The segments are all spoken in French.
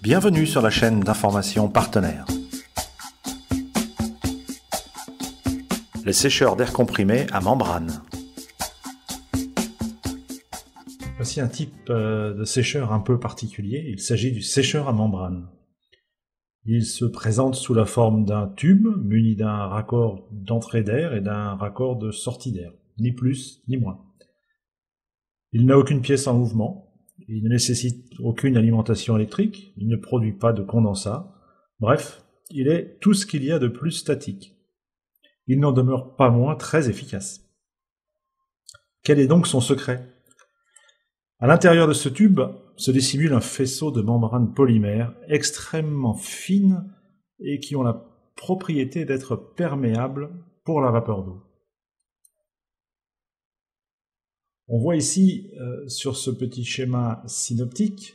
Bienvenue sur la chaîne d'information Partenaire. Les sécheurs d'air comprimé à membrane. Voici un type de sécheur un peu particulier. Il s'agit du sécheur à membrane. Il se présente sous la forme d'un tube muni d'un raccord d'entrée d'air et d'un raccord de sortie d'air, ni plus ni moins. Il n'a aucune pièce en mouvement, il ne nécessite aucune alimentation électrique, il ne produit pas de condensat, bref, il est tout ce qu'il y a de plus statique. Il n'en demeure pas moins très efficace. Quel est donc son secret ? À l'intérieur de ce tube se dissimule un faisceau de membranes polymères extrêmement fines et qui ont la propriété d'être perméables pour la vapeur d'eau. On voit ici, sur ce petit schéma synoptique,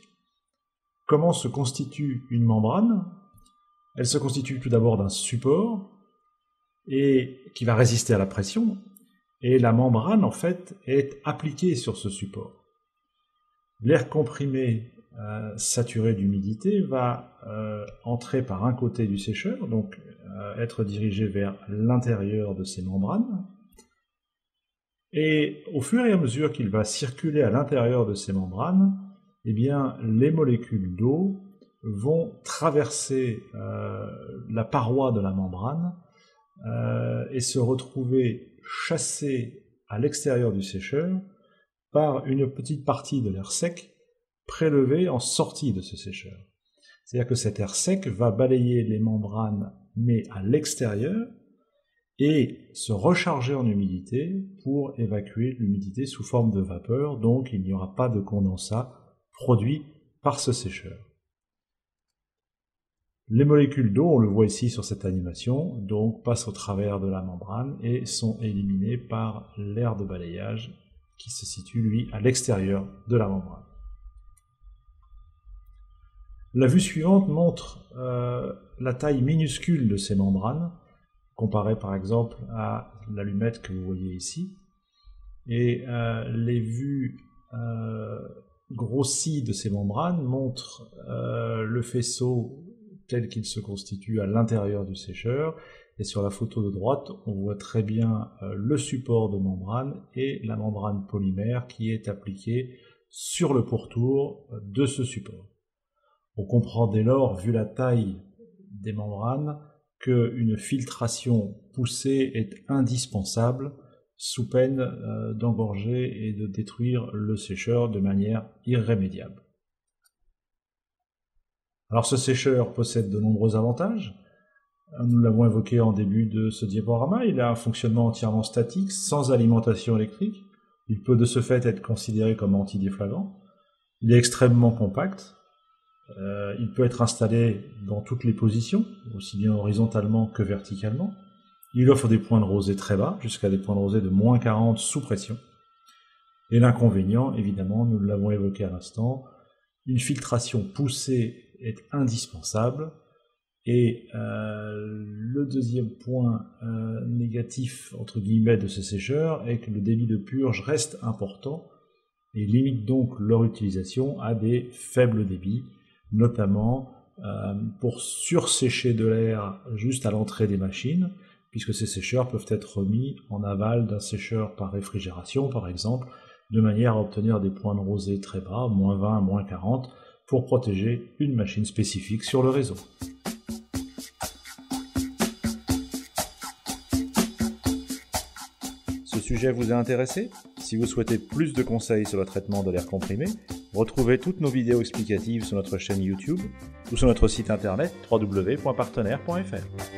comment se constitue une membrane. Elle se constitue tout d'abord d'un support et qui va résister à la pression, et la membrane, en fait, est appliquée sur ce support. L'air comprimé saturé d'humidité va entrer par un côté du sécheur, donc être dirigé vers l'intérieur de ces membranes. Et au fur et à mesure qu'il va circuler à l'intérieur de ces membranes, eh bien, les molécules d'eau vont traverser la paroi de la membrane et se retrouver chassées à l'extérieur du sécheur par une petite partie de l'air sec prélevé en sortie de ce sécheur. C'est-à-dire que cet air sec va balayer les membranes mais à l'extérieur et se recharger en humidité pour évacuer l'humidité sous forme de vapeur, donc il n'y aura pas de condensat produit par ce sécheur. Les molécules d'eau, on le voit ici sur cette animation, donc passent au travers de la membrane et sont éliminées par l'air de balayage qui se situe, lui, à l'extérieur de la membrane. La vue suivante montre la taille minuscule de ces membranes, comparée par exemple à l'allumette que vous voyez ici. Et les vues grossies de ces membranes montrent le faisceau tel qu'il se constitue à l'intérieur du sécheur. Et sur la photo de droite, on voit très bien le support de membrane et la membrane polymère qui est appliquée sur le pourtour de ce support. On comprend dès lors, vu la taille des membranes, qu'une filtration poussée est indispensable sous peine d'engorger et de détruire le sécheur de manière irrémédiable. Alors ce sécheur possède de nombreux avantages. Nous l'avons évoqué en début de ce diaporama, il a un fonctionnement entièrement statique, sans alimentation électrique. Il peut de ce fait être considéré comme antidéflagrant. Il est extrêmement compact. Il peut être installé dans toutes les positions, aussi bien horizontalement que verticalement. Il offre des points de rosée très bas, jusqu'à des points de rosée de moins 40 sous pression. Et l'inconvénient, évidemment, nous l'avons évoqué à l'instant, une filtration poussée est indispensable. Et le deuxième point négatif, entre guillemets, de ce sécheur est que le débit de purge reste important et limite donc leur utilisation à des faibles débits, notamment pour sursécher de l'air juste à l'entrée des machines, puisque ces sécheurs peuvent être remis en aval d'un sécheur par réfrigération, par exemple, de manière à obtenir des points de rosée très bas, moins 20, moins 40, pour protéger une machine spécifique sur le réseau. Ce sujet vous a intéressé ? Si vous souhaitez plus de conseils sur le traitement de l'air comprimé, retrouvez toutes nos vidéos explicatives sur notre chaîne YouTube ou sur notre site internet www.partenaire.fr.